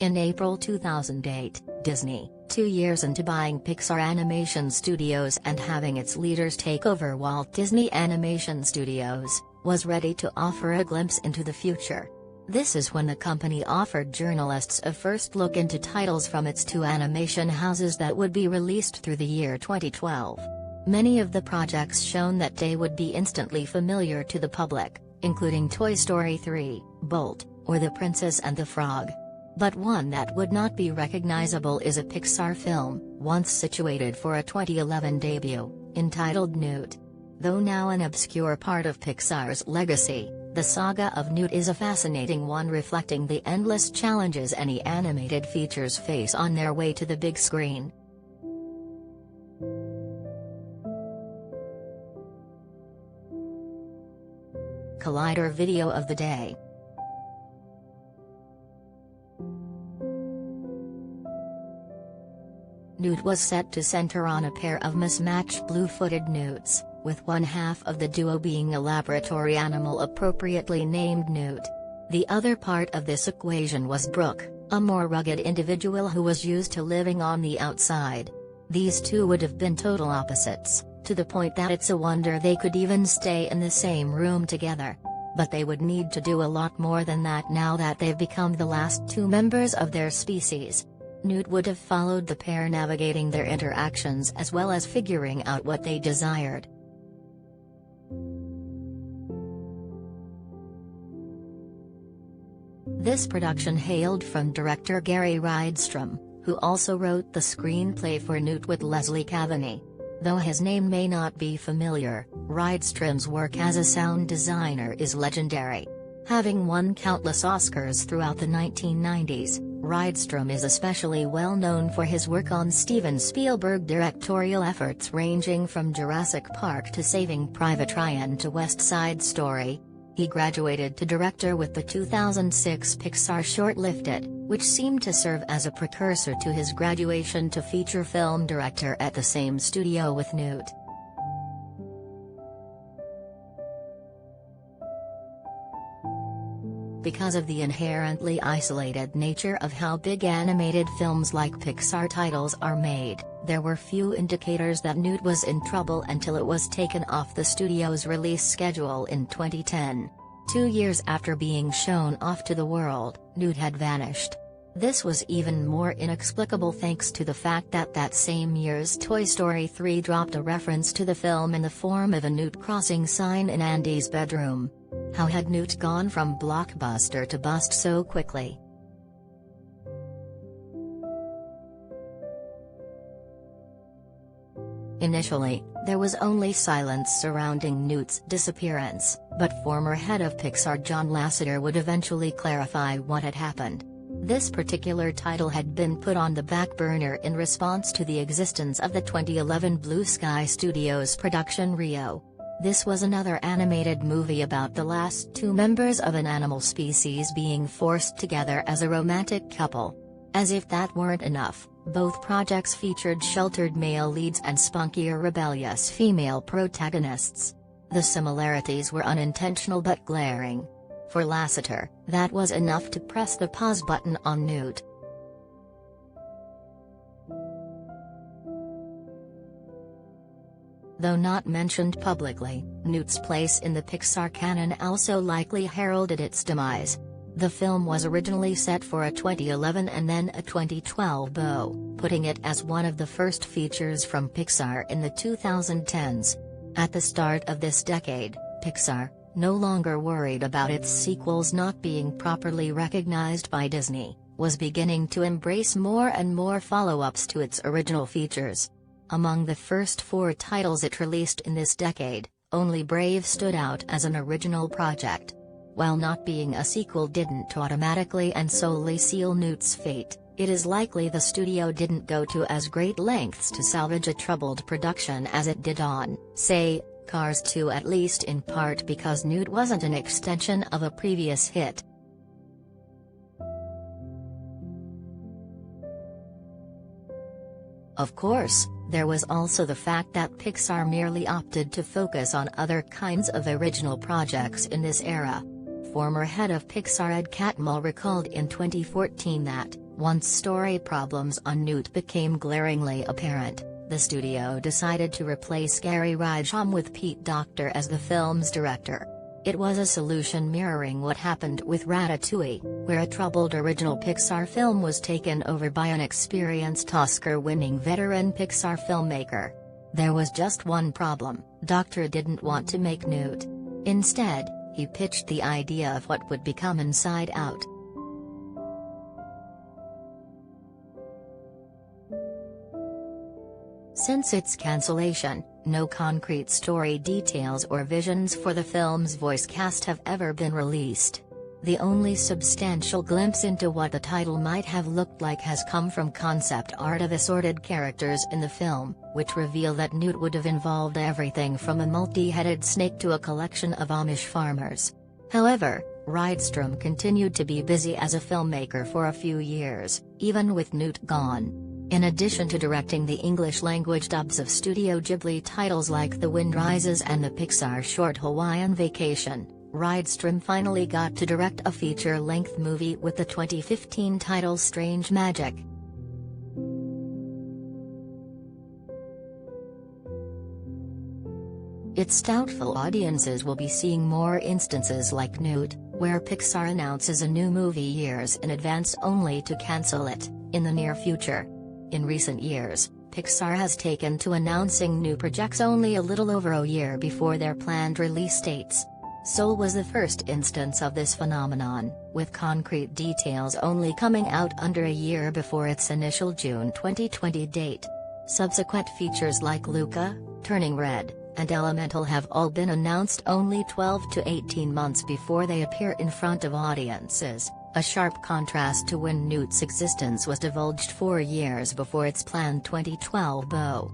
In April 2008, Disney, 2 years into buying Pixar Animation Studios and having its leaders take over Walt Disney Animation Studios, was ready to offer a glimpse into the future. This is when the company offered journalists a first look into titles from its 2 animation houses that would be released through the year 2012. Many of the projects shown that day would be instantly familiar to the public, including Toy Story 3, Bolt, or The Princess and the Frog. But one that would not be recognizable is a Pixar film, once situated for a 2011 debut, entitled Newt. Though now an obscure part of Pixar's legacy, the saga of Newt is a fascinating one, reflecting the endless challenges any animated features face on their way to the big screen. Collider video of the day. Newt was set to center on a pair of mismatched blue-footed newts, with one half of the duo being a laboratory animal appropriately named Newt. The other part of this equation was Brooke, a more rugged individual who was used to living on the outside. These two would have been total opposites, to the point that it's a wonder they could even stay in the same room together. But they would need to do a lot more than that now that they've become the last 2 members of their species. Newt would have followed the pair, navigating their interactions as well as figuring out what they desired. This production hailed from director Gary Rydstrom, who also wrote the screenplay for Newt with Leslie Cavaney. Though his name may not be familiar, Rydstrom's work as a sound designer is legendary. Having won countless Oscars throughout the 1990s, Rydstrom is especially well known for his work on Steven Spielberg directorial efforts ranging from Jurassic Park to Saving Private Ryan to West Side Story. He graduated to director with the 2006 Pixar short Lifted, which seemed to serve as a precursor to his graduation to feature film director at the same studio with Newt. Because of the inherently isolated nature of how big animated films like Pixar titles are made, there were few indicators that Newt was in trouble until it was taken off the studio's release schedule in 2010. 2 years after being shown off to the world, Newt had vanished. This was even more inexplicable thanks to the fact that that same year's Toy Story 3 dropped a reference to the film in the form of a Newt crossing sign in Andy's bedroom. How had Newt gone from blockbuster to bust so quickly? Initially, there was only silence surrounding Newt's disappearance, but former head of Pixar John Lasseter would eventually clarify what had happened. This particular title had been put on the back burner in response to the existence of the 2011 Blue Sky Studios production Rio. This was another animated movie about the last 2 members of an animal species being forced together as a romantic couple. As if that weren't enough, both projects featured sheltered male leads and spunkier rebellious female protagonists. The similarities were unintentional but glaring. For Lasseter, that was enough to press the pause button on Newt. Though not mentioned publicly, Newt's place in the Pixar canon also likely heralded its demise. The film was originally set for a 2011 and then a 2012 bow, putting it as one of the first features from Pixar in the 2010s. At the start of this decade, Pixar, no longer worried about its sequels not being properly recognized by Disney, was beginning to embrace more and more follow-ups to its original features. Among the first 4 titles it released in this decade, only Brave stood out as an original project. While not being a sequel didn't automatically and solely seal Newt's fate, it is likely the studio didn't go to as great lengths to salvage a troubled production as it did on, say, Cars 2, at least in part because Newt wasn't an extension of a previous hit. Of course, there was also the fact that Pixar merely opted to focus on other kinds of original projects in this era. Former head of Pixar Ed Catmull recalled in 2014 that, Once story problems on Newt became glaringly apparent, the studio decided to replace Gary Ridesham with Pete Docter as the film's director. It was a solution mirroring what happened with Ratatouille, where a troubled original Pixar film was taken over by an experienced Oscar-winning veteran Pixar filmmaker. There was just one problem: Docter didn't want to make Newt. Instead, he pitched the idea of what would become Inside Out. Since its cancellation, no concrete story details or visions for the film's voice cast have ever been released. The only substantial glimpse into what the title might have looked like has come from concept art of assorted characters in the film, which reveal that Newt would have involved everything from a multi-headed snake to a collection of Amish farmers. However, Rydstrom continued to be busy as a filmmaker for a few years, even with Newt gone. In addition to directing the English-language dubs of Studio Ghibli titles like The Wind Rises and the Pixar short Hawaiian Vacation, Rydstrom finally got to direct a feature-length movie with the 2015 title Strange Magic. It's doubtful audiences will be seeing more instances like Newt, where Pixar announces a new movie years in advance only to cancel it in the near future. In recent years, Pixar has taken to announcing new projects only a little over a year before their planned release dates. Soul was the first instance of this phenomenon, with concrete details only coming out under a year before its initial June 2020 date. Subsequent features like Luca, Turning Red, and Elemental have all been announced only 12 to 18 months before they appear in front of audiences, a sharp contrast to when Newt's existence was divulged 4 years before its planned 2012 bow.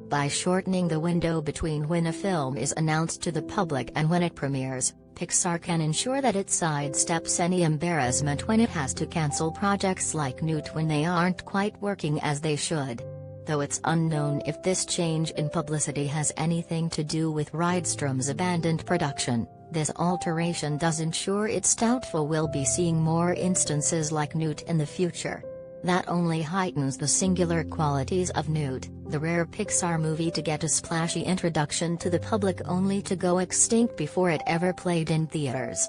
By shortening the window between when a film is announced to the public and when it premieres, Pixar can ensure that it sidesteps any embarrassment when it has to cancel projects like Newt when they aren't quite working as they should. Though it's unknown if this change in publicity has anything to do with Rydstrom's abandoned production, this alteration does ensure it's doubtful we'll be seeing more instances like Newt in the future. That only heightens the singular qualities of Newt, the rare Pixar movie to get a splashy introduction to the public only to go extinct before it ever played in theaters.